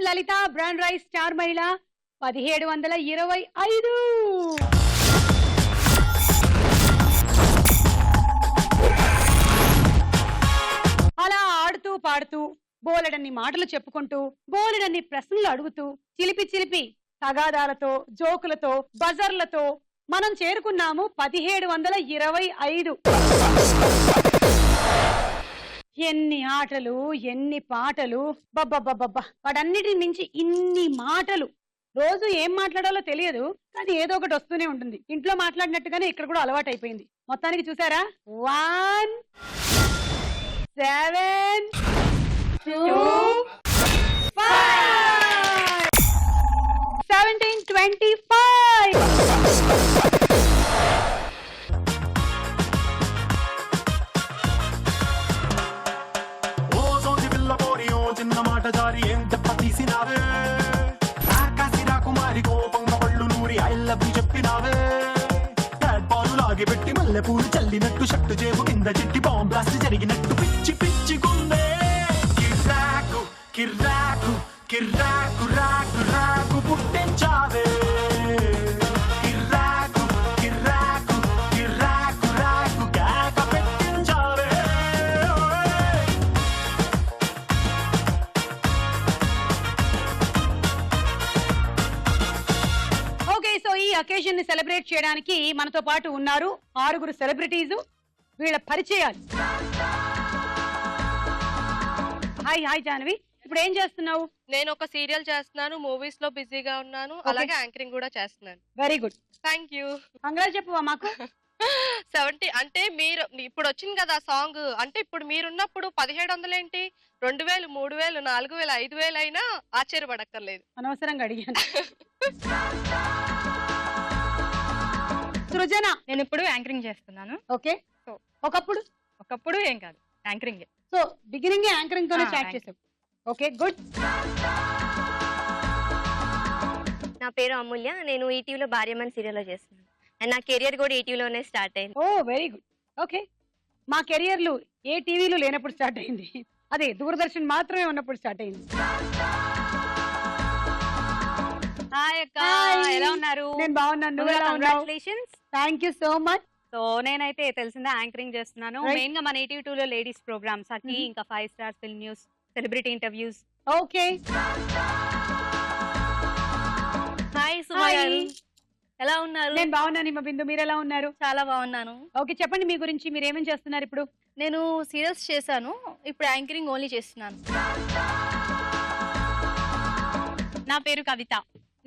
లలిత brand rice star మహిళ 1725. అలా ఆడుతూ పాడుతూ బోలెడన్ని మాటలు చెప్పుకుంటూ బోలెడన్ని ప్రశ్నలు అడుగుతూ చిలిపి చిలిపి తగాదాలతో జోకులతో బజర్లతో మనం చేరుకున్నాము 1725. ఎన్ని ఆటలు ఎన్ని పాటలు, బబ్బబ్బబ్బబ్బా! వాటన్నిటి నుంచి ఇన్ని మాటలు. రోజు ఏం మాట్లాడాలో తెలియదు, కానీ ఏదో ఒకటి వస్తూనే ఉంటుంది. ఇంట్లో మాట్లాడినట్టుగానే ఇక్కడ కూడా అలవాటు అయిపోయింది. మొత్తానికి చూసారా, 1 7 2 5 1725. చిన్న మాట జారి ఏం చెప్ప తీసినావే, రాకాసి రాకుమారి కోపంగా పళ్ళు నూరి ఐ లవ్ యు చెప్పినావే, బ్యాట్ బాల్ లాగి పెట్టి మల్లె పూలు చల్లినట్టు షట్టు జేబు కింద చిట్టి బాంబ్ బ్లాస్ట్ జరిగినట్టు పిచ్చి పిచ్చిగుందే. కిర్రాకు కిర్రాకు కిర్రాకు రాకు రాకు పుట్టించావే, కిర్రాకు కిర్రాకు కిర్రాకు రాకు కేక పెట్టించావే. ఓకే, సో ఈ అకేషన్ ని సెలబ్రేట్ చేయడానికి మనతో పాటు ఉన్నారు 6 సెలబ్రిటీస్. వీళ్ళ పరిచయాలు. హాయ్ హాయ్ జాహ్నవి, ఇప్పుడు ఏం చేస్తున్నావు? నేను ఒక సీరియల్ చేస్తున్నాను, మూవీస్ లో బిజీగా ఉన్నాను, అలాగే యాంకరింగ్ కూడా చేస్తున్నాను. Very good, thank you. Congrats చెప్పువా మాకు. 70 అంటే మీరు ఇప్పుడు వచ్చింది కదా సాంగ్, అంటే ఇప్పుడు మీరున్నప్పుడు 1700 ఏంటి, 2000 3000 4000 5000 అయినా ఆశ్చర్యపడక్కర్లేదు. అనవసరంగా అడిగాను. సృజన, నేను ఇప్పుడు యాంకరింగ్ చేస్తున్నాను. ఓకే. సో ఒకప్పుడు ఏం కాదు, యాంకరింగ్. సో బిగినింగ్ యాంకరింగ్ తోనే స్టార్ట్ చేసావు. Okay, good. నా పేరు అమూల్య, నేను ఈటీవీలో భార్యమన్ సీరియల్లో చేస్తున్నాను. అండ్ నా కెరియర్ కూడా ఈటీవీలోనే స్టార్ట్ అయింది. ఓ వెరీ గుడ్. ఓకే, మా కెరియర్లు ఏ టీవీలు లేనప్పుడు స్టార్ట్ అయింది, అదే దూరదర్శన్ మాత్రమే ఉన్నప్పుడు స్టార్ట్ అయింది. హాయ్ అక్క, ఎలా ఉన్నారు? నేను బాగున్నాను. Congratulations. Thank you so much. So నేనైతే తెలిసిందా యాంకరింగ్ చేస్తున్నాను. మెయిన్ గా మన ఈటీవీ 2 లో లేడీస్ ప్రోగ్రామ్స్ అకి, ఇంకా 5 star film news, celebrity interviews. Okay. Hi Suma గారు, ఎలా ఉన్నారు? నేను బాగున్నాను. మా బిందు, మీరు ఎలా ఉన్నారు? చాలా బాగున్నాను. ఓకే, చెప్పండి మీ గురించి. మీరు ఏమేం చేస్తున్నారు ఇప్పుడు? నేను సీరియల్స్ చేశాను, ఇప్పుడు యాంకరింగ్ ఓన్లీ చేస్తున్నాను. నా పేరు కవిత,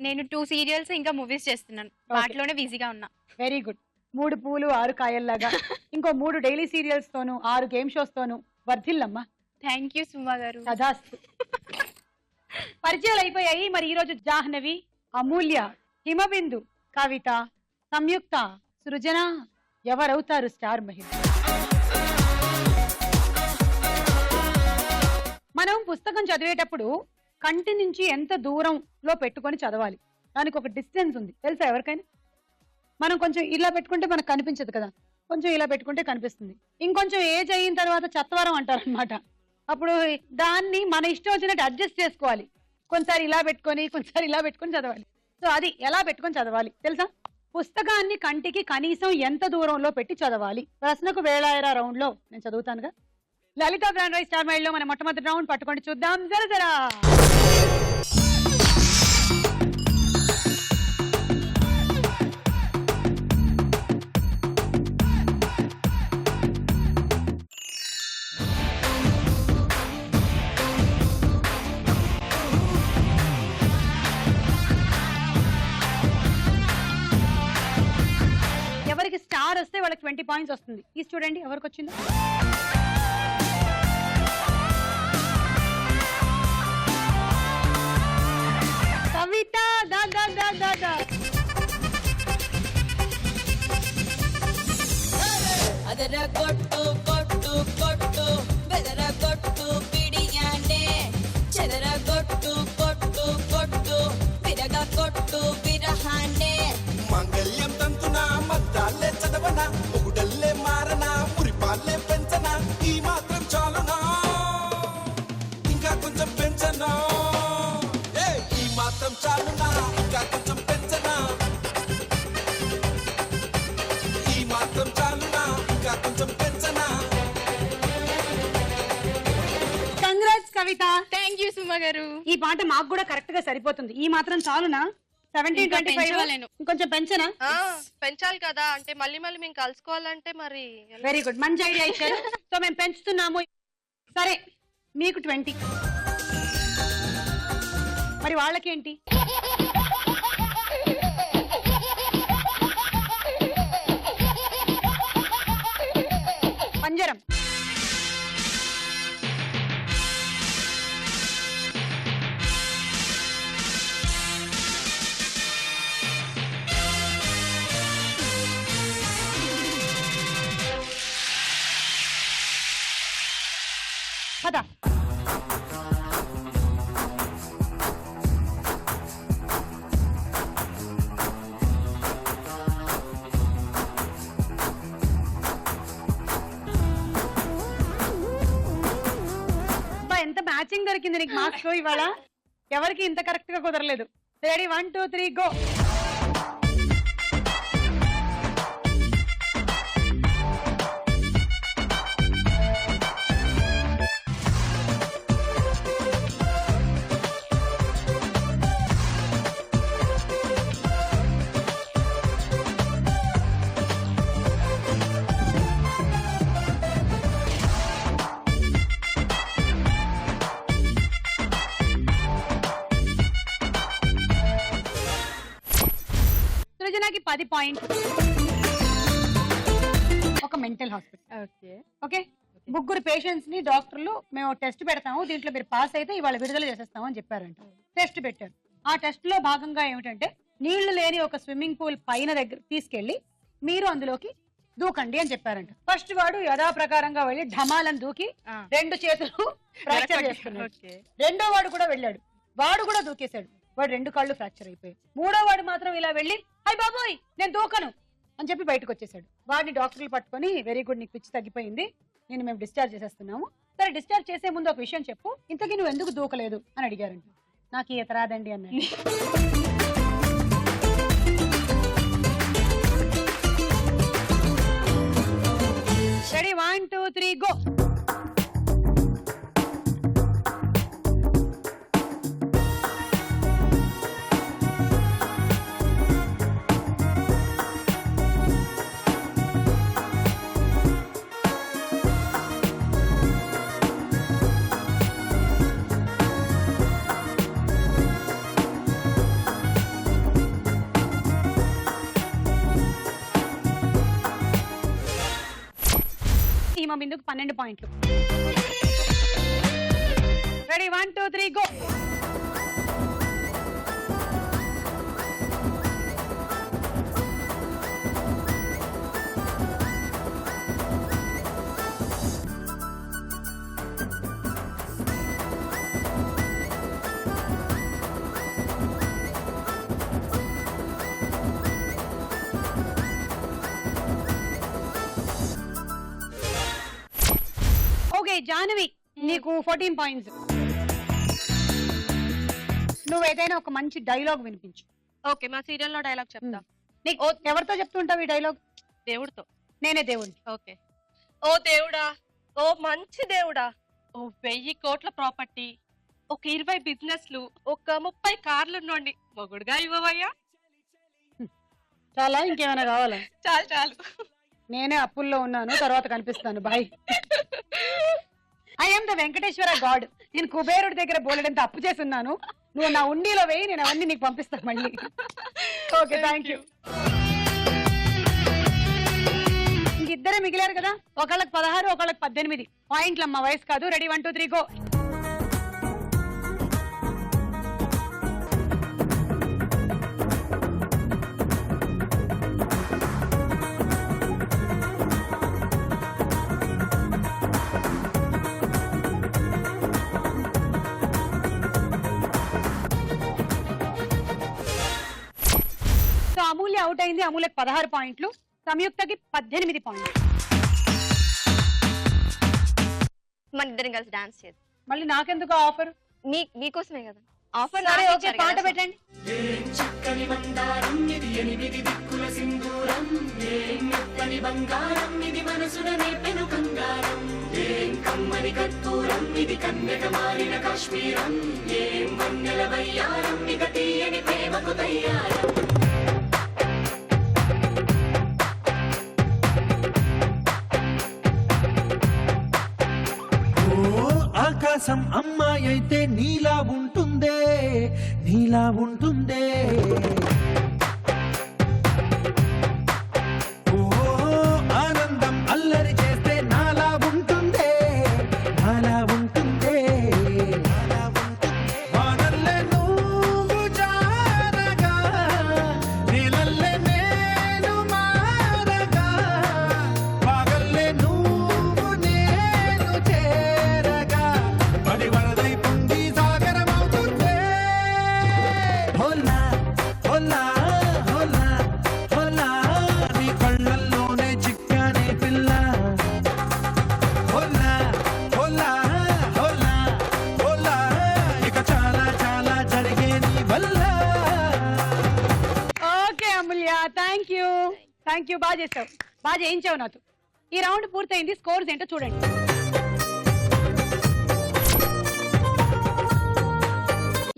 నేను 2 సీరియల్స్ ఇంకా మూవీస్ చేస్తున్నాను. వాటిలోనే బిజీగా ఉన్నా. Very good. 3 పూలు 6 కాయల్లాగా ఇంకో 3 డైలీ సీరియల్స్ తోను 6 గేమ్ షోస్ తోను వర్ధిల్లమ్మా. థ్యాంక్ యూ సుమ గారు. కథాస్తు. పరిచయాలు అయిపోయాయి. మరి ఈ రోజు జాహ్నవి, అమూల్య, హిమబిందు, కవిత, సంయుక్త, సృజన ఎవరవుతారు స్టార్ మహిళ? మనం పుస్తకం చదివేటప్పుడు కంటి నుంచి ఎంత దూరంలో పెట్టుకొని చదవాలి, దానికి ఒక డిస్టెన్స్ ఉంది తెలుసా ఎవరికైనా? మనం కొంచెం ఇలా పెట్టుకుంటే మనకు కనిపించదు కదా, కొంచెం ఇలా పెట్టుకుంటే కనిపిస్తుంది. ఇంకొంచెం ఏజ్ అయిన తర్వాత చత్వరం అంటారనమాట. అప్పుడు దాన్ని మన ఇష్టం వచ్చినట్టు అడ్జస్ట్ చేసుకోవాలి. కొంచెంసారి ఇలా పెట్టుకొని కొంచెంసారి ఇలా పెట్టుకొని చదవాలి. సో అది ఎలా పెట్టుకొని చదవాలి తెలుసా? పుస్తకాన్ని కంటికి కనీసం ఎంత దూరంలో పెట్టి చదవాలి? ప్రశ్నకు వేళాయరా రౌండ్ లో నేను చదువుతానుగా. లలిత బ్రాండ్ రైస్ స్టార్ మైల్ లో మన మొట్టమొదటి రౌండ్ పట్టుకొని చూద్దాం. జర జరా ఎవరికి స్టార్ వస్తే వాళ్ళకి 20 పాయింట్స్ వస్తుంది. ఈ చూడండి ఎవరికి వచ్చిందో. కవిత దా దా దా దా దా. ಅದರ ಕೊಟ್ಟು ಕೊಟ್ಟು ಕೊಟ್ಟು ಬೆದರ ಕೊಟ್ಟು ಬಿಡಿಯಾನೆ ಚದರ ಕೊಟ್ಟು ಕೊಟ್ಟು ಕೊಟ್ಟು ಬಿರಗ ಕೊಟ್ಟು ಬಿರಹಾನೆ మంగళ్యం తంతున మద్దాలే చదవన ఒకటల్లే మారన పురిపాలే పెంచన ఈ మాత్రం చాలునా ఇంకా కొంచెం పెంచనా కవిత. థ్యాంక్ యూ సుమ గారు. ఈ పాట మాకు కూడా కరెక్ట్ గా సరిపోతుంది. ఈ మాత్రం చాలునా? 17-25 ఇంకొంచెం పెంచనా? పెంచాలి కదా, అంటే మళ్ళీ మళ్ళీ మేము కలుసుకోవాలంటే మరి ఎలా? వెరీ గుడ్, మంచి ఐడియా ఇచ్చారు. సో మేము పెంచుతున్నాము. సరే, మీకు 20. మరి వాళ్ళకేంటి? పంజరం. పద. ఎంత మ్యాచింగ్ దొరికింది నీకు మార్క్స్ ఇవాళ. ఎవరికి ఇంత కరెక్ట్ గా కుదరలేదు. Ready, 1 2 3 go. సృజనకి 10 పాయింట్. ఒక మెంటల్ హాస్పిటల్. ఓకే, ముగ్గురు పేషెంట్స్ ని డాక్టర్లు మేము టెస్ట్ పెడతాము, దీంట్లో మీరు పాస్ అయితే ఇవాళ విడుదల చేసేస్తాము అని చెప్పారంట. టెస్ట్ పెట్టారు. ఆ టెస్ట్ లో భాగంగా ఏమిటంటే నీళ్లు లేని ఒక స్విమ్మింగ్ పూల్ పైన దగ్గర తీసుకెళ్లి మీరు అందులోకి దూకండి అని చెప్పారంట. ఫస్ట్ వాడు యథాప్రకారంగా వెళ్ళి ఢమాలని దూకి 2 చేతులు ఫ్రాక్చర్ చేసుకున్నాడు. రెండో వాడు కూడా వెళ్ళాడు, వాడు కూడా దూకేశాడు, వాడు 2 కాళ్ళు ఫ్రాక్చర్ అయిపోయాయి. మూడో వాడు మాత్రం ఇలా వెళ్ళి అయ్ బాబోయ్ నేను దూకను అని చెప్పి బయటకు వచ్చేసాడు. వాడిని డాక్టర్లు పట్టుకొని వెరీ గుడ్, నీకు పిచ్చి తగ్గిపోయింది, నేను మేము డిశ్చార్జ్ చేసేస్తున్నాము. సరే, డిశ్చార్జ్ చేసే ముందు ఒక విషయం చెప్పు, ఇంతకీ నువ్వు ఎందుకు దూకలేదు అని అడిగారంట. నాకు ఈత రాదండి అన్నాడు. Ready, 1 2 3 go. ఈమె బిందుకు 12 పాయింట్లు. Ready, 1 2 3 go. ఓకే జాహ్నవి, నీకు 14 పాయింట్స్. నువ్వు ఏదైనా ఒక మంచి డైలాగ్ వినిపించు. ఓకే, మా సీరియల్ లో డైలాగ్ చెప్తా. నీకు ఎవరితో చెప్తుంటావు ఈ డైలాగ్? దేవుడితో. నేనే దేవుడిని. ఓకే. ఓ దేవుడా, ఓ మంచి దేవుడా, ఓ 1000 కోట్ల ప్రాపర్టీ, ఒక 20 బిజినెస్లు, ఒక 30 కార్లు నుండి మొగుడుగా ఇవ్వవయ్యా. చాలా, ఇంకేమైనా కావాలా? చాలు చాలు. నేనే అప్పుల్లో ఉన్నాను, తర్వాత కనిపిస్తాను. Bye. I am the Venkateswara god. నేను కుబేరుడి దగ్గర బోలెడంత అప్పు చేసి ఉన్నాను. నువ్వు నా ఉండిలో వేయి, నేను అవన్నీ నీకు పంపిస్తాను మళ్ళీ. Okay, thank you. ఇంకిద్దరే మిగిలారు కదా, ఒకళ్ళకి 16 ఒకళ్ళకి 18 పాయింట్లు. అమ్మ వయసు కాదు. Ready, 1 2 3 go. అమూల్య అవుట్ అయింది. అమూల్యకి 16 పాయింట్లు, సంయుక్తకి 18 పాయింట్లు. మన ఇద్దరం కలిసి డాన్స్ చేద్దాం. మళ్ళీ నాకెందుకు ఆఫర్? మీకోసమే కదా. ఆఫర్ సరే ఓకే, పాట పెట్టండి. చక్కని బంగారం ఇది 8 దిక్కుల సింధూరం ఏం మెత్తని బంగారం ఇది మనసున నేపెను కంగారం ఏం కమ్మని కర్పూరం ఇది కన్నెగ మారిన కాశ్మీరం ఏం వన్నెల వయ్యారం ఇక తీయని ప్రేమకు తయ్యారం ఆకాశం అమ్మాయి అయితే నీలా ఉంటుందే నీలా ఉంటుందే ఓ ఆనందం అల్లరి చేస్తే నాలా ఉంటుందే నాలా ఉంటుందే వానల్లే నువ్వు జారగా నీలల్లే నేను మారగా పగల్లే నువ్వు నేను చేరగా పడి వరదై పొంగి సాగరమవుతుందే హోలా హోలా హోలా హోలా నీ కళ్ళల్లోనే చిక్కానే పిల్ల హోలా హోలా హోలా హోలా ఇక చాలా చాలా జరిగే నీ వల్ల ఓకే అమూల్య, థ్యాంక్ యూ బాగా చేసావు, బాగా చేయించావు నాతో. ఈ రౌండ్ పూర్తయింది, స్కోర్స్ ఏంటో చూడండి.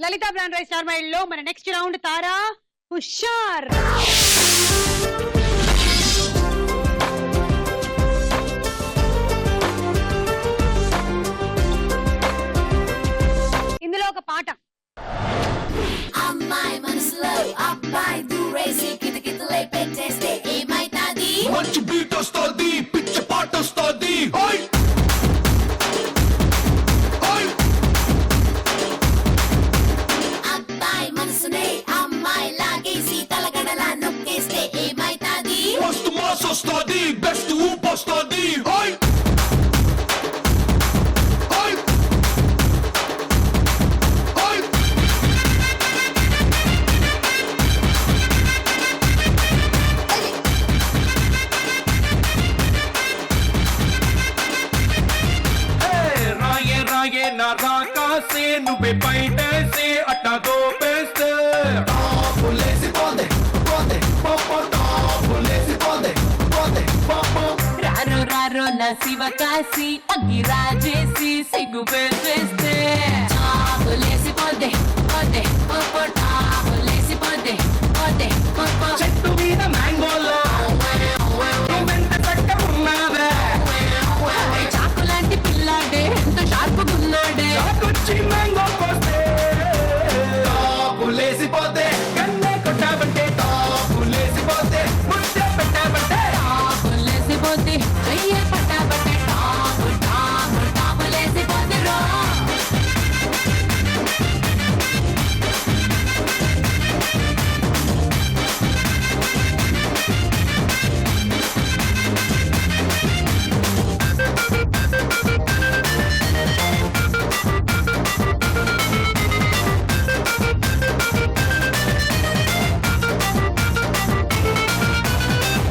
లలిత బ్రాండ్ రైస్ స్టార్ మైల్ లో మన నెక్స్ట్ రౌండ్ తారా హుషార్. ఇందులో ఒక పాట. అమ్మాయి మనసులో అబ్బాయి దూరేసి కితకితలే పెట్టేస్తే ఏమైతాది మంచి బీట్ వస్తుంది పిచ్చ పాట వస్తుంది అబ్బాయి మనసునే అమ్మాయి లాగేసి తలగడలా నొక్కేస్తే ఏమైతాది మస్తు మాస్ వస్తుంది బెస్ట్ ఊపు వస్తుంది రాయే రాయే నా రాకాసే నువ్వే బయటేసి అట్టా దోపేస్తే టాపులేసి పోదే పోదే పాప టాపులేసి పోదే పోదే పాప రారో రారో నా శివ కాసి అగ్గి రాజేసి సిగ్గు పెట్టేస్తే టాపులేసి పోదే పోదే పోపో టాపులేసి పోదే పోదే పోపో చెట్టు మీద మ్యాంగోలో నువ్వెంత చక్క ఉన్నావే చాకులాంటి పిల్లాడే ఎంత షార్పుగున్నాడే చాకొచ్చి మ్యాంగో కోస్తే టాపులేసి పోతే కన్నే కొట్టావంటే టాపులేసి పోతే ముద్ద పెట్టావంటే టాపులేసి పోతే చెయ్యే పట్టాబట్టే టాపు టాపు టాపులేసి పోతే రో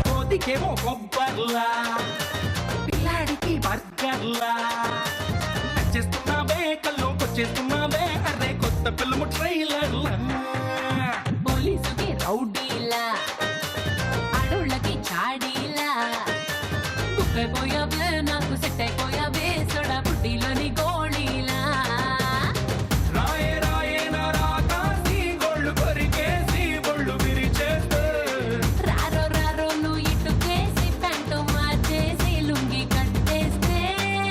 కోతికేమో కొబ్బర్లా పిల్లాడికి బర్గర్లా నచ్చేస్తున్నావే కల్లోకొచ్చేస్తున్నావే అరే కొత్త ఫిల్మ్ ట్రైలర్లా పోలీసుకి రౌడీలా ఆడోళ్ళకి చాడీలా బుక్ అయిపోయావే నాకు సెట్ అయిపోయావే సోడా బుడ్డిలోని గోళీలా రాయే రాయే నా రాకాసి గోళ్ళు కొరికేసి ఒళ్ళు విరిచేస్తే రారో రారో నువ్వు ఇటుకేసి ప్యాంటు మార్చేసి లుంగి కట్టేస్తే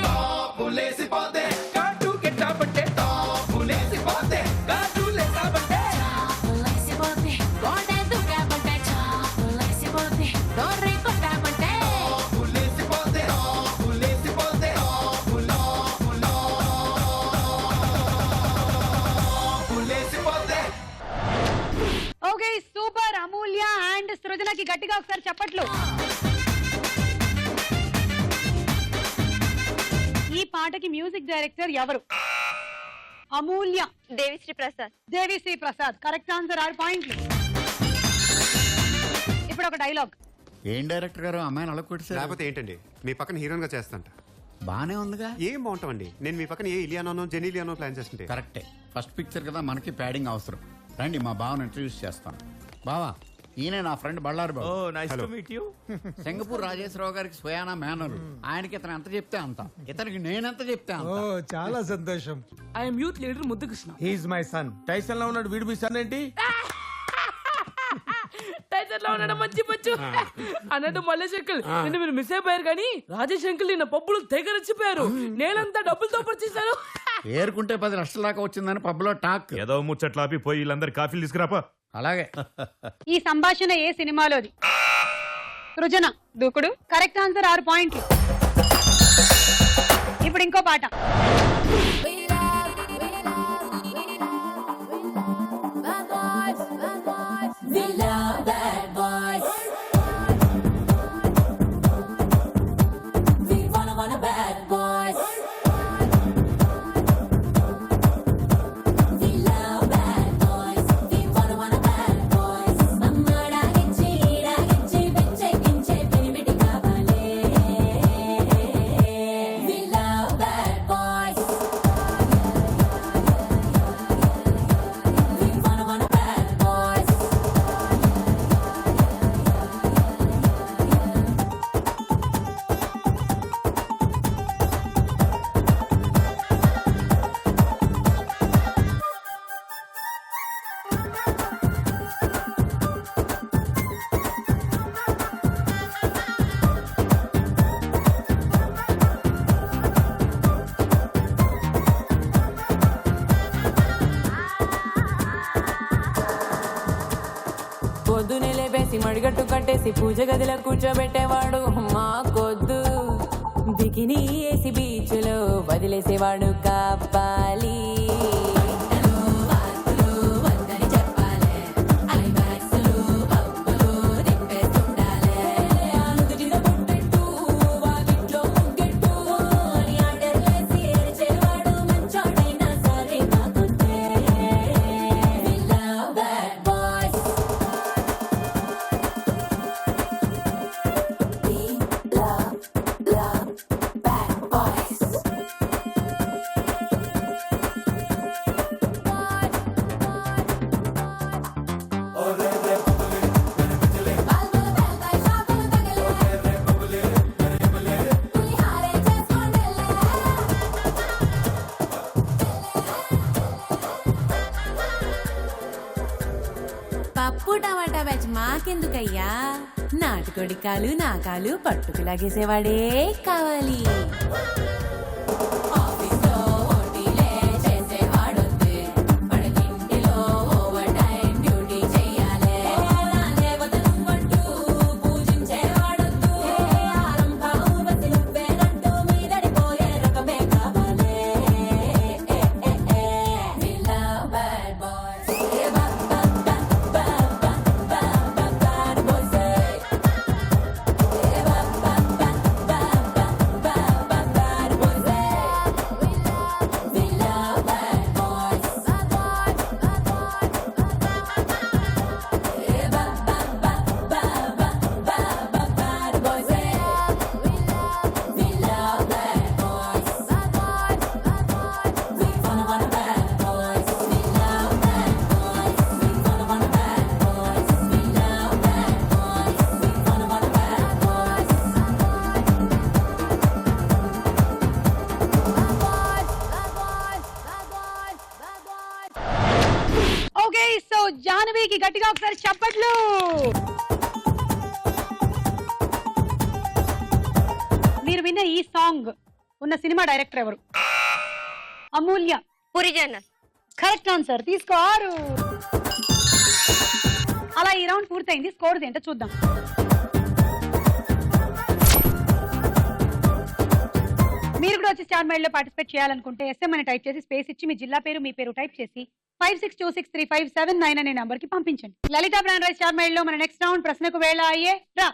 టాపులేసి పోతే కాటు కెట్టాబంటే టాపులేసి పోతే కాటు లేసాబంటే చాపులేసిపోతే గోడే దుకాబంటే చాపులేసిపోతే డోర్రి కొట్టాబంటే టాపులేసి పోతే టాపులేసి పోతే టాపులేసి పోతే ఓకే సూపర్. అమూల్య అండ్ సృజనకి గట్టిగా ఒకసారి చప్పట్లు. ఈ పాటకి మ్యూజిక్ డైరెక్టర్ ఎవరు? అమూల్య, దేవిశ్రీ ప్రసాద్. దేవిశ్రీ ప్రసాద్. కరెక్ట్ ఆన్సర్, 6 పాయింట్లు. ఇప్పుడు ఒక డైలాగ్. ఏం డైరెక్టర్ గారు అమ్మాయిని అలా కొట్టేశారు? లేకపోతే ఏంటండి, మీ పక్కన హీరోయిన్ గా చేస్తాంట. బానే ఉందిగా. ఏం బాగుంటామండి, నేను మీ పక్కన ఏ ఇలియానో జెనీలియానో ప్లాన్ చేస్తుంటే. కరెక్టే. ఫస్ట్ పిక్చర్ కదా మనకి ప్యాడింగ్ అవసరం. రండి మా బావని ఇంట్రడ్యూస్ చేస్తాను. బావా, ఈయన నా ఫ్రెండ్ బళ్ళారి బాబు. సింగపూర్ రాజేశ్వరరావు గారికి స్వయానా మేనరు. ఆయనకి ఇతను ఎంత చెప్తే అంత, ఇతనికి నేనెంత చెప్తే అంత. చాలా సంతోషం. I'm youth leader Muddukrishna. He is my son. టైసన్ లో ఉన్నాడు వీడు, మీ సన్ ఏంటి? టైసన్ లో ఉన్నాడు మంచి పచ్చు అన్నట్టు మల్లేష్ అంకుల్ నిన్న మీరు మిస్ అయిపోయారు కానీ రాజేష్ అంకుల్ నిన్న పబ్బులు తెగ రెచ్చిపోయారు. నేనంతా డబ్బులతో పర్చేశాను. ఏరుకుంటే 10 లక్షల దాకా వచ్చిందని పబ్లో టాక్. ఏదో ముచ్చట్లాపి పోయి వీళ్ళందరి కాఫీలు తీసుకురాపా. అలాగే. ఈ సంభాషణ ఏ సినిమాలోది? సృజన. దూకుడు. కరెక్ట్ ఆన్సర్, 6 పాయింట్లు. ఇప్పుడు ఇంకో పాట. పొద్దునే లేపేసి మడిగట్టు కట్టేసి పూజ గదిలో కూర్చోబెట్టేవాడు మా కొద్దు. బికినీ వేసి బీచ్ లో వదిలేసేవాడు కాపాలి. పప్పు టమాటా బ్యాచ్ మాకెందుకయ్యా? నాటుకోడి కాలు నా కాలు పట్టుకు లాగేసేవాడే కావాలి. ఓకే, సో జాహ్నవికి గట్టిగా ఒకసారి చప్పట్లు. మీరు విన్న ఈ సాంగ్ ఉన్న సినిమా డైరెక్టర్ ఎవరు? అమూల్య. పూరి జగన్నాథ్. Correct answer. తీసుకో 6. అలా ఈ రౌండ్ పూర్తయింది. స్కోర్స్ ఏంటో చూద్దాం. మీరు కూడా వచ్చి స్టార్ మైల్ లో పార్టిసిపేట్ చేయాలనుకుంటే SM అని టైప్ చేసి స్పేస్ ఇచ్చి మీ జిల్లా పేరు మీ పేరు టైప్ చేసి 56263579 అనే నంబర్ కి పంపించండి. లలిత బ్రాండ్ రైస్ స్టార్ మైల్ లో మన నెక్స్ట్ రౌండ్ ప్రశ్నకు వేళ అయ్యే రా.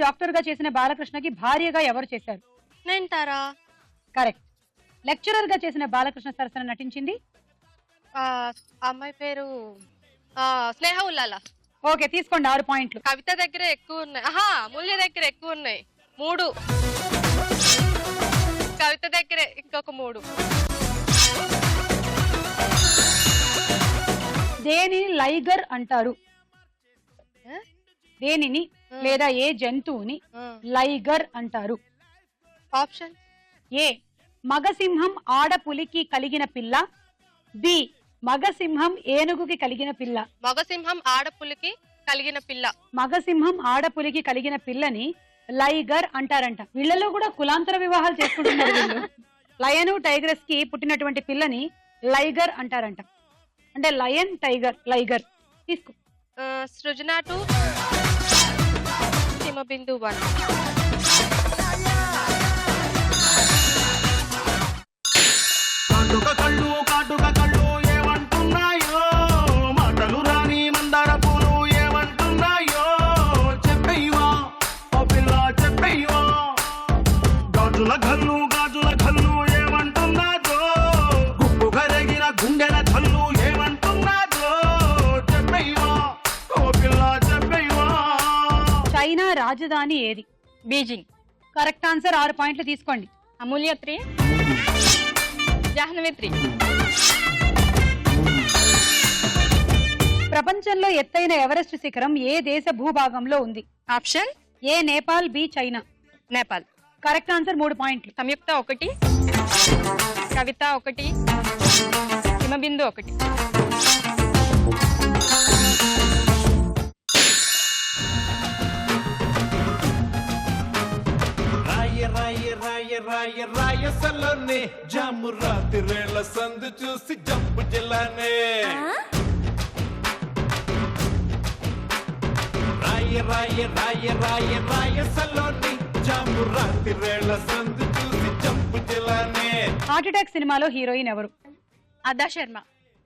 డాక్టర్ గా చేసిన బాలకృష్ణకి భార్యగా ఎవరు చేశారు? నేను తారా. కరెక్ట్. లెక్చరర్ గా చేసిన బాలకృష్ణ సరసన నటించింది? ఆ అమ్మాయి పేరు స్నేహ ఉల్లాల. ఓకే, తీసుకోండి 6 పాయింట్లు. కవిత దగ్గర ఎక్కువ ఉన్నాయి. అమూల్య దగ్గర ఎక్కువ ఉన్నాయి 3. కవిత దగ్గర ఇంకొక 3. దేనిని లైగర్ అంటారు? దేనిని లేదా ఏ జంతువుని లైగర్ అంటారు? ఆప్షన్ ఏ మగసింహం ఆడపులికి కలిగిన పిల్ల, బి మగసింహం ఏనుగుకి కలిగిన పిల్ల. మగసింహం ఆడపులికి కలిగిన పిల్ల. మగసింహం ఆడపులికి కలిగిన పిల్లని లైగర్ అంటారంట. వీళ్ళలో కూడా కులాంతర వివాహాలు చేసుకుంటున్నారు వీళ్ళు. లయను టైగర్స్ కి పుట్టినటువంటి పిల్లని లైగర్ అంటారంట. అంటే లయన్ టైగర్ లైగర్. తీసుకో. సృజన 2, హిమబిందు 1. కాటుక కళ్ళు కాటుక కళ్ళు ఏమంటున్నాయో, మాటలు రాని మందార పూలు ఏమంటున్నాయో, చెప్పేవా ఓ పిల్ల చెప్పేవా. గాజుల కళ్ళు గాజుల కళ్ళు ఏమంటున్నాదో, గుప్పు కరిగిన గుండెల కళ్ళు ఏమంటున్నాదో, చెప్పేవా ఓ పిల్ల చెప్పేవా. చైనా రాజధాని ఏది? బీజింగ్. Correct answer. 6 పాయింట్లు తీసుకోండి. అమూల్య 3, జాహ్నవి 3. ప్రపంచంలో ఎత్తైన ఎవరెస్ట్ శిఖరం ఏ దేశ భూభాగంలో ఉంది? Option A Nepal, B China. Nepal. Correct answer. 3 పాయింట్లు. సంయుక్త 1, కవిత 1, హిమబిందు 1. రాయ రాయ రాయ రాయ రాయసలోనే జాము రాత్రిరేళ్ల సందు చూసి జంపు జిల్లానే. రాయ రాయ రాయ రాయ రాయసలోనే జాము రాత్రిరేళ్ల సందు చూసి జంపు జిల్లానే. హార్ట్ అటాక్ సినిమాలో హీరోయిన్ ఎవరు? అదా శర్మ.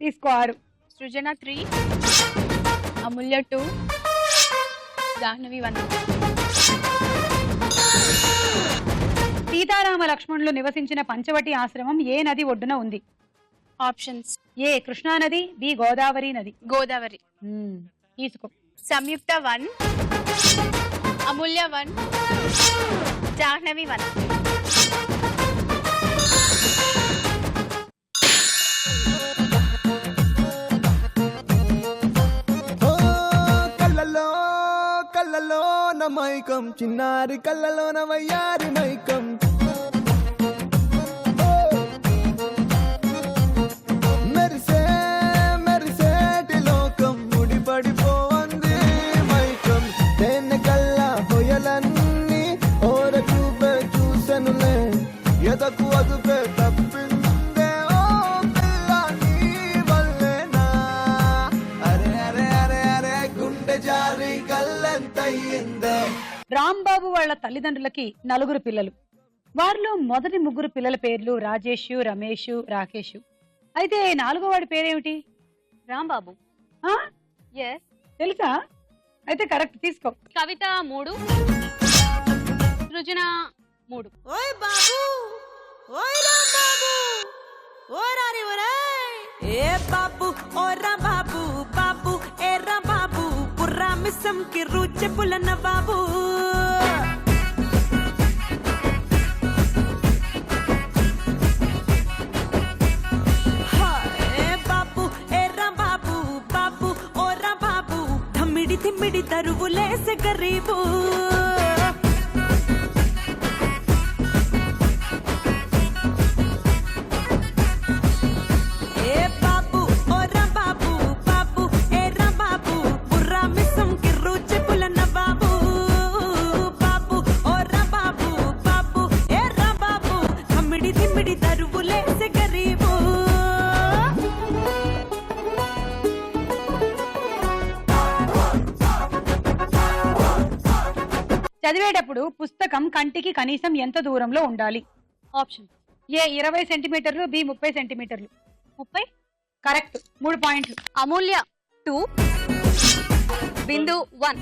తీసుకో. 6. సృజన 3, అమూల్య 2, జాహ్నవి 1. సీతారామ లక్ష్మణులు నివసించిన పంచవటి ఆశ్రమం ఏ నది ఒడ్డున ఉంది? ఆప్షన్స్ ఏ కృష్ణా నది, బి గోదావరి నది. గోదావరి. తీసుకో. సంయుక్త 1, అమూల్య 1, జాహ్నవి 1. కళ్ళలో కళ్ళలో నమైకం, చిన్నారి కళ్ళలో నవయ్యారి మైకం. మెరిసే మెరిసేటి లోకం, ముడిపడిపోంది మైకం. దేన్ని కల్లా హొయలన్నీ ఓర చూపే చూసెనులే, ఎదకు అదుపే తప్పిందే ఓ పిల్ల నీ వల్లేనా. అరే అరే అరే అరే గుండె జారి కళ్ళెంతయ్యిందే. రాంబాబు వాళ్ళ తల్లిదండ్రులకి 4 పిల్లలు. వారిలో మొదటి 3 పిల్లల పేర్లు రాజేష్, రమేష్, రాకేష్. అయితే 4వ వాడి పేరేమిటి? రాంబాబు. ఎస్. తెలుసా? అయితే కరెక్ట్. తీసుకో. కవిత 3, సృజన 3. ఓయ్ బాబు ఓయ్ రాంబాబు ఓ రారి ఒరేయ్ ఏ బాబు ఓ రాంబాబు బాబు ఏ రాంబాబు పుర్రా మిస్సం కి రుచి పులన బాబు. తిమ్మిడి తరువులేసే గరీబు. ఏ బాబు ఓ రాంబాబు బాబు ఏ రాంబాబు బుర్రా మిస్సం కి రుచి పులన బాబు. బాబు ఓ రాంబాబు బాబు ఏ రాంబాబు తిమ్మిడి తిమ్మిడి తరువులేసే గరీబు. చదివేటప్పుడు పుస్తకం కంటికి కనీసం ఎంత దూరంలో ఉండాలి? ఆప్షన్ ఏ 20 సెంటీమీటర్లు, బి 30 సెంటీమీటర్లు. 30. కరెక్ట్. 3 పాయింట్లు. అమూల్య 2, బిందు 1.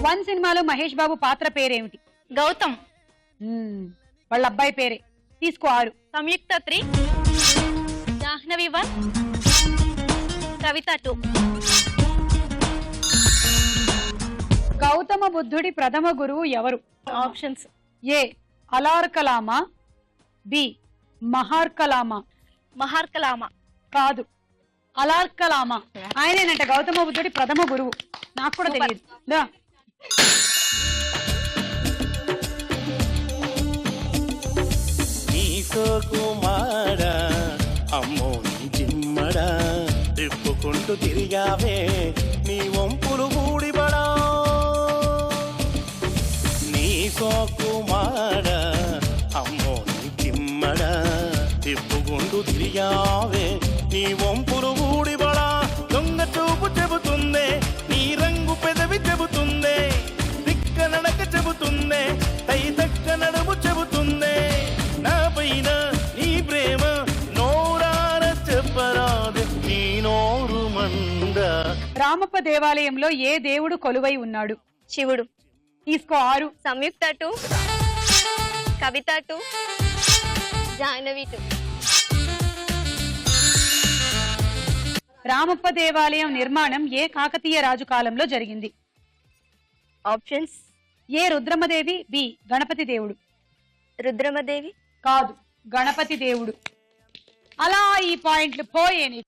వన్ సినిమాలో మహేష్ బాబు పాత్ర పేరేమిటి? గౌతమ్. వాళ్ళ అబ్బాయి పేరే. తీసుకో 6. సంయుక్త 3, జాహ్నవి 1, కవిత 2. గౌతమ బుద్ధుడి ప్రథమ గురువు ఎవరు? ఆప్షన్స్: ఏ అలార్కలామా, బి మహార్కలామా. మహార్కలామా. కాదు, అలార్కలామా. ఆయనేనంట గౌతమ బుద్ధుడి ప్రథమ గురువు. నాకు కూడా తెలియదు. దా. కుమారా అమ్మో జిమ్మడా తిప్పుకుంటూ తిరిగావే నీ వంపులు ఊడిబడా నీ సోకుమారా అమ్మో జిమ్మడా తిప్పుకుంటూ తిరిగావే నీ వంపులు ఊడిబడా దొంగ చూపు చెబుతుందే నీ రంగు పెదవి చెబుతుందే దిక్క నడక చెబుతుందే తై దక్క నడుము చెబుతుందే నా పైన నీ ప్రేమ నోరార చెప్పరాదు నీ నోరు మంద. రామప్ప దేవాలయంలో ఏ దేవుడు కొలువై ఉన్నాడు? శివుడు. తీసుకో 6. సంయుక్త 2, కవిత 2, జాహ్నవి 2. రామప్ప దేవాలయం నిర్మాణం ఏ కాకతీయ రాజు కాలంలో జరిగింది? ఆప్షన్స్: ఏ రుద్రమదేవి, బి గణపతి దేవుడు. రుద్రమదేవి. కాదు, గణపతి దేవుడు. అలా ఈ పాయింట్లు పోయేని.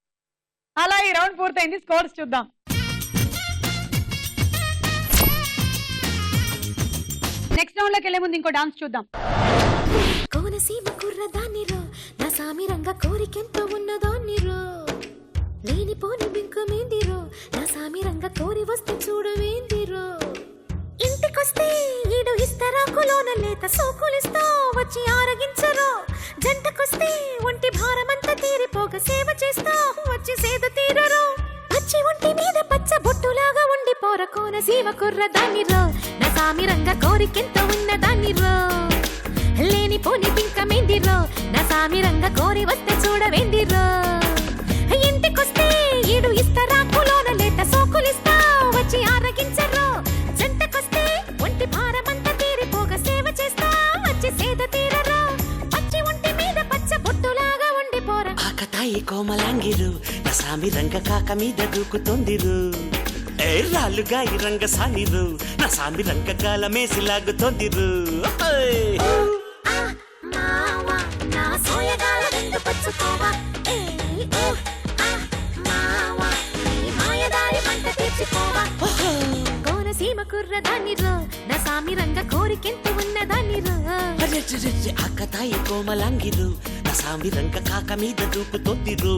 అలా ఈ రౌండ్ పూర్తయింది. స్కోర్స్ చూద్దాం. నెక్స్ట్ రౌండ్ లోకి వెళ్లే ముందు ఇంకో డాన్స్ చూద్దాం. కోనసీమ కుర్రదాన్నిరో నా సామి రంగ కోరికెంతో ఉన్నదాన్నిరో లేనిపోని బింకమేందిరో నా సామి రంగ కోరి వస్తే చూడవేందిరో ఇంటికొస్తే ఈడు ఇస్తరాకులోన లేత సోకులిస్తా వచ్చి ఆరగించరో జంటకొస్తే ఒంటి భారమంతా తీరిపోక సేవ చేస్తా వచ్చి సేద తీరరో వచ్చి ఒంటి మీద పచ్చ బొట్టులాగా ఉండిపోర కోనసీమ కుర్రదాన్నిరో నా సామి రంగ కోరికెంతో ఉన్నదాన్నిరో లేనిపోని బింకమేందిరో నా సామి రంగ కోరి వస్తే చూడవేందిరో ఇంటికొస్తే ఈడు ఇస్తరాకులోన లేత సోకులిస్తా వచ్చి ఆరగించరో జంటకొస్తే ఒంటి భారమంతా తీరిపోగా సేవ చేస్తా వచ్చి సేద తీరరో వచ్చి ఒంటి మీద పచ్చ బొట్టులాగా ఉండిపోర ఆకతాయి కోమలాంగిరు నా సామి రంగ కాక మీద దూకుతోందిరు ఏ రాళ్ళుగా ఈ రంగ సానిరు నా సామి రంగ కాలమేసి లాగుతోందిరు మావా నా సోయగాల రెండు పచ్చుకోవా ఏ ఓ మావా నీ మాయదారి పంట తీర్చుకోవా కోనసీమ కుర్రదాన్నిరో నా సామి రంగ కోరికెంత ఉన్నదాన్నిరో ఆకతాయి కోమలాంగిరు నా సామి రంగ కాక మీద దూకుతోందిరు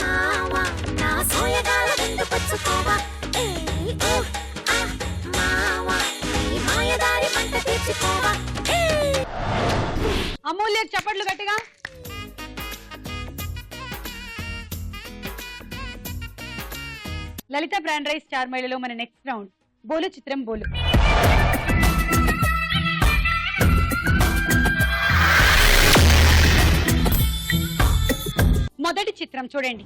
మావా నా సోయగాల రెండు పచ్చుకోవా ఏ ఓ మావా నీ మాయదారి పంట తీర్చుకోవా అమూల్య చప్పట్లు గట్టిగా. లలిత బ్రాండ్ రైస్ స్టార్ మైలలో మన నెక్స్ట్ రౌండ్ బోలు చిత్రం బోలు. మొదటి చిత్రం చూడండి.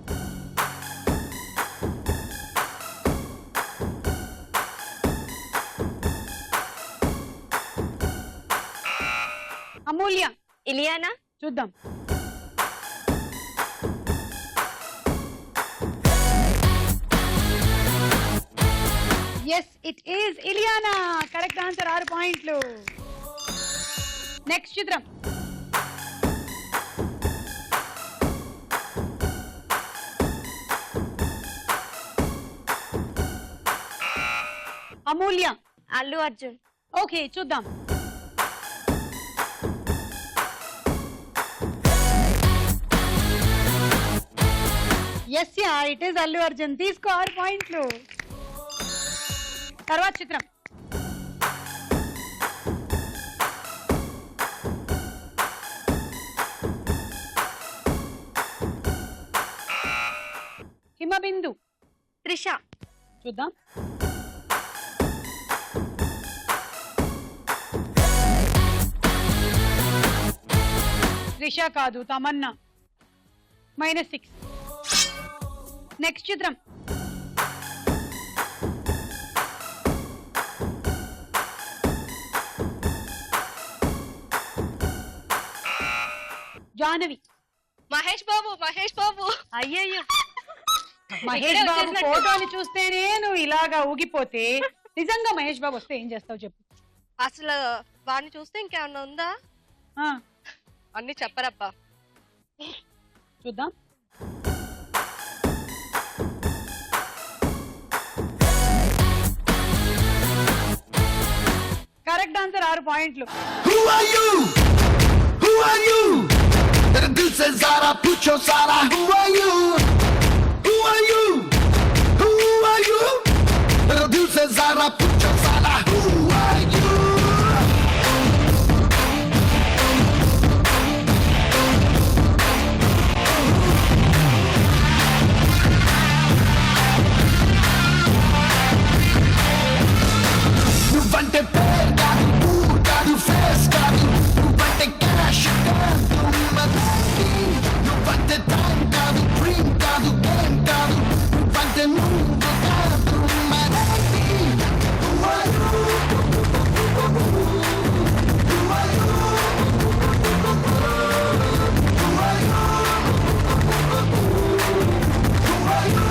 అమూల్య. ఇలియానా. చూద్దాం. Yes, it is Ileana. Yes, it is Ileana. Correct answer, 6 points. Next చిత్రం. నా పేరు అమూల్య, నేను ఈటీవీలో బార్యమన్ సీరియల్లో చేస్తున్నాను. అండ్ నా కెరియర్ కూడా ఈటీవీలోనే స్టార్ట్ అయింది. అమూల్య. Correct answer 6 points. Yes, it is Ileana. Correct answer 6 points. Next చిత్రం. అమూల్య. అల్లు అర్జున్. ఓకే చూద్దాం. Yes yeah it is Allu Arjun. తీసుకో 6 పాయింట్లు. తర్వాత చిత్రం. హిమబిందు. త్రిష. చూద్దాం. త్రిష కాదు, తమన్నా. -6. నెక్స్ట్ చిత్రం. జాహ్నవి. మహేష్ బాబు. మహేష్ బాబు. అయ్యయ్యో, మహేష్ బాబు ఫోటోని చూస్తేనే నువ్వు ఇలాగా ఊగిపోతే నిజంగా మహేష్ బాబు వస్తే ఏం చేస్తావు చెప్పు. అసలు వాడిని చూస్తే ఇంకేమన్నా ఉందా? ఆ, అన్ని చెప్పరబ్బా. చూద్దాం. Correct answer. 6 పాయింట్లు. Who are you? Who are you? Dil se zara pucho sara. Who are you? Who are you? Who are you? Dil se zara pucho sara. Who are you? నువ్వంటే పేరు కాదు, ఊరు కాదు, ఫేస్ కాదు. నువ్వంటే cash కాదు, మదీ. నువ్వంటే టైం కాదు, డ్రీమ్ కాదు, గేమ్ కాదు. నువ్వంటే నువ్వు కాదు, మదీ. Who are you? Who are you? Who are you? Who are you?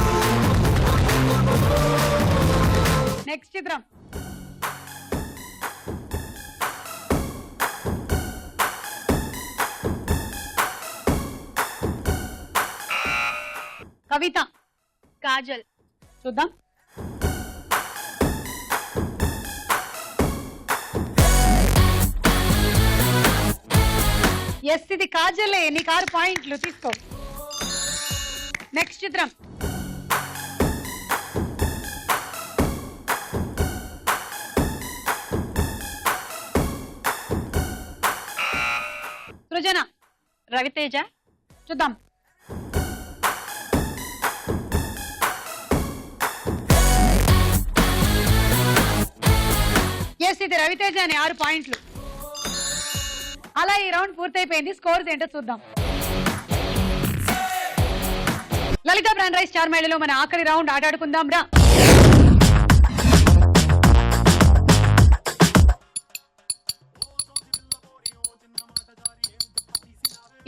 Next చిత్రం. కవిత. కాజల్. చూద్దాం. ఎస్ ఇది కాజలే. నీకు 6 పాయింట్లు. తీసుకో. నెక్స్ట్ చిత్రం. సృజన. రవితేజ. చూద్దాం. ఎస్ ఇది రవితేజ అని. 6 పాయింట్లు. అలా ఈ రౌండ్ పూర్తయిపోయింది. స్కోర్స్ ఏంటో చూద్దాం. లలిత బ్రాండ్ రైస్ స్టార్ మేళలో మన ఆఖరి రౌండ్ ఆటాడుకుందాం రా.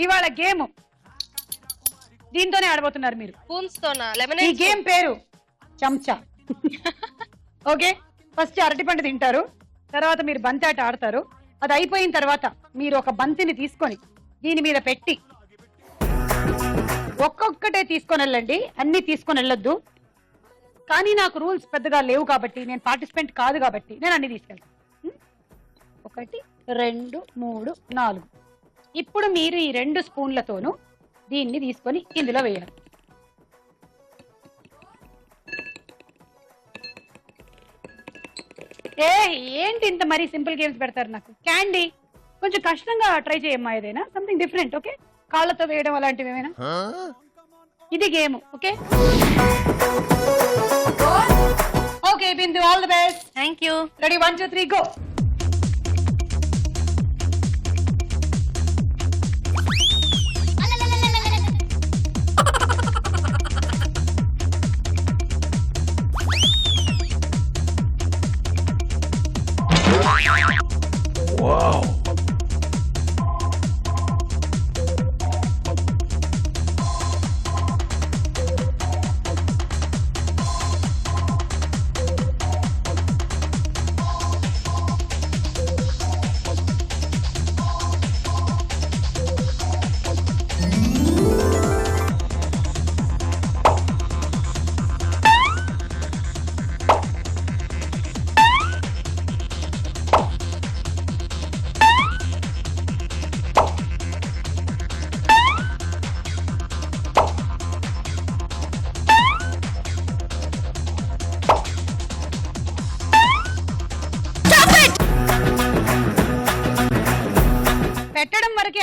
ఇవాళ గేమ్ దీంతోనే ఆడబోతున్నారు మీరు. స్పూన్స్ తోనా? ఈ లెమనేడ్. గేమ్ పేరు చెంచా. ఓకే, ఫస్ట్ అరటిపండు తింటారు, తర్వాత మీరు బంతి ఆట ఆడతారు. అది అయిపోయిన తర్వాత మీరు ఒక బంతిని తీసుకొని దీని మీద పెట్టి ఒక్కొక్కటే తీసుకొని వెళ్ళండి, అన్ని తీసుకొని వెళ్ళొద్దు. కానీ నాకు రూల్స్ పెద్దగా లేవు కాబట్టి, నేను పార్టిసిపెంట్ కాదు కాబట్టి నేను అన్ని తీసుకెళ్తాను. 1 2 3 4. ఇప్పుడు మీరు ఈ 2 స్పూన్లతోనూ దీన్ని తీసుకొని ఇందులో వేయాలి. ఏంటి ఇంత మరీ సింపుల్ గేమ్స్ పెడతారు నాకు. క్యాండీ కొంచెం కష్టంగా ట్రై చేయమ్మా, ఏదైనా సంథింగ్ డిఫరెంట్. ఓకే, కాళ్ళతో వేయడం అలాంటివి ఏమైనా. ఇది game. Okay okay Bindu, all the best. Thank you. Ready 1 2 3 go.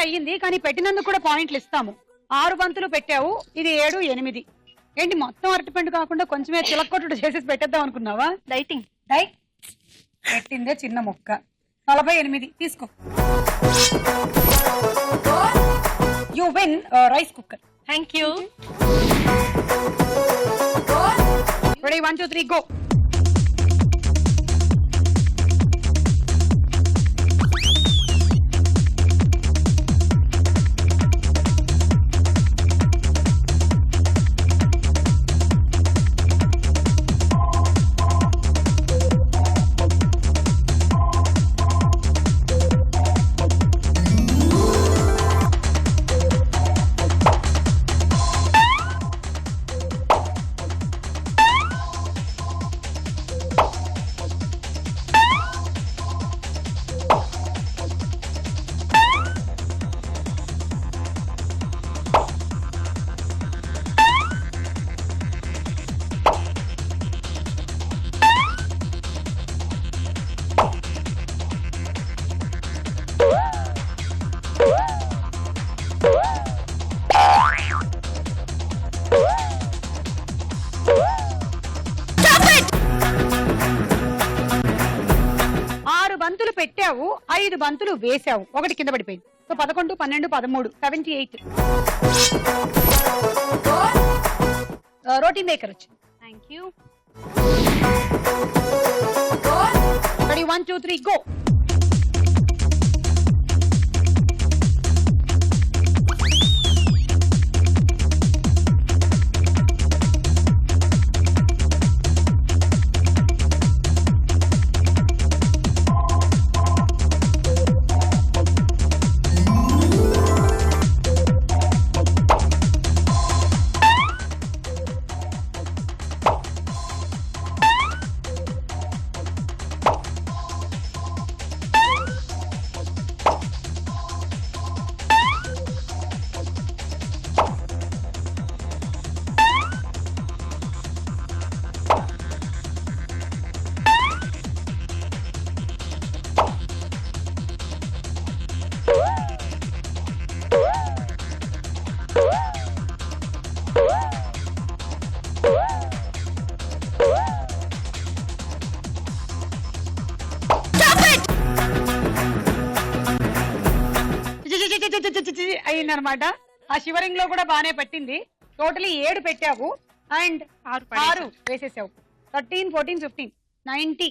అయ్యింది, కానీ పెట్టినందుకు కూడా పాయింట్లు ఇస్తాము. 6 బంతులు పెట్టావు, ఇది 7, 8. ఏంటి మొత్తం అరటిపండు కాకుండా కొంచెమే చిలక్కొట్టుడు చేసేసి పెట్టేద్దాం అనుకున్నావా? డైటింగ్. పెట్టిందే చిన్న ముక్క. 48 తీసుకో. You win rice cooker. Thank you. Ready 1 2 3 go. బంతులు పెట్టావు, 5 బంతులు వేసావు, 1 కింద పడిపోయింది. సో 11, 12, 13, 78. రోటీన్ బేకర్ వచ్చింది. Thank you. Ready 1 2 3 go. అయిందనమాట. ఆ షివరింగ్ లో కూడా బానే పట్టింది. టోటలీ 7 పెట్టావు అండ్ 6 వేసేసావు. 13, 14, 15, 90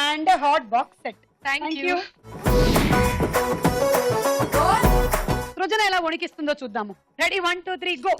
and hot box set. Thank you. Srujana ఎలా వణికిస్తుందో చూద్దాము. Ready 1 2 3 go.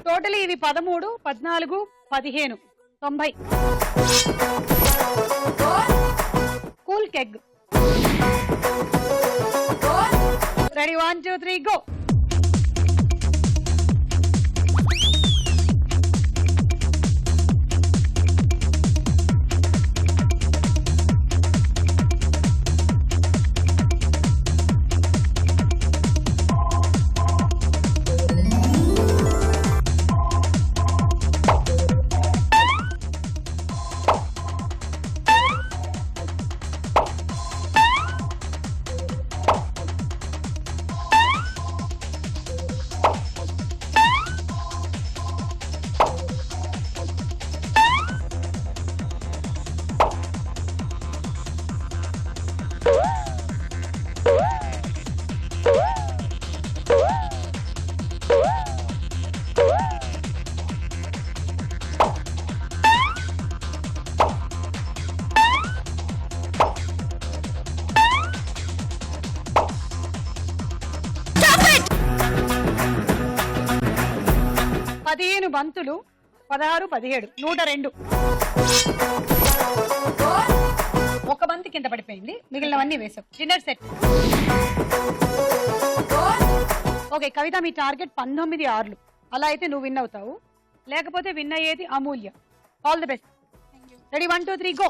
టోటలీ ఇవి 13, 14, 15, 90. కూల్ కెగ్. Ready 1 2 3 go. 15 బంతులు 16 17 102. ఒక బంతి కింద పడిపోయింది, మిగిలినవన్నీ వేసావు. Dinner set. ఓకే కవిత, మీ టార్గెట్ 19 ఆర్లు. అలా అయితే నువ్వు విన్ అవుతావు, లేకపోతే విన్ అయ్యేది Amulya. All the best. Ready 1 2 3 go.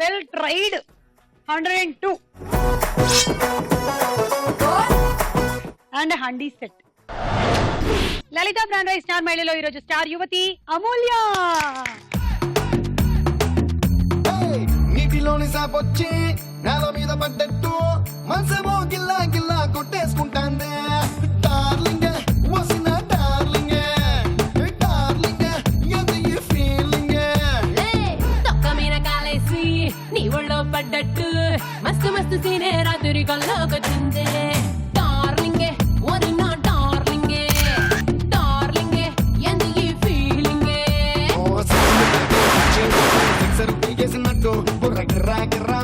Well tried. 102 and handi set. Lalitha brand rice star మహిళలో ఈరోజు స్టార్ యువతి అమూల్య. నీటిలోని సాపొచ్చి నేల మీద పడ్డట్టు మనసేమో గిల్లా గిల్లా కొట్టేసుకుంటాందే. డార్లింగ్ వసిన డార్లింగ్ డార్లింగ్ అది ఈ ఫీలింగ్. తొక్క మీద కాలేసి నీ ఒళ్ళో పడ్డట్టు మస్తు మస్తు సీనే రాత్రి కల్లోకొచ్చిందే. డార్లింగ్ వరిన డార్లింగ్ డార్లింగ్ అది ఈ ఫీలింగ్. సిక్సర్ తీగేసినట్టు బుర్ర గిర్రా గిర్రా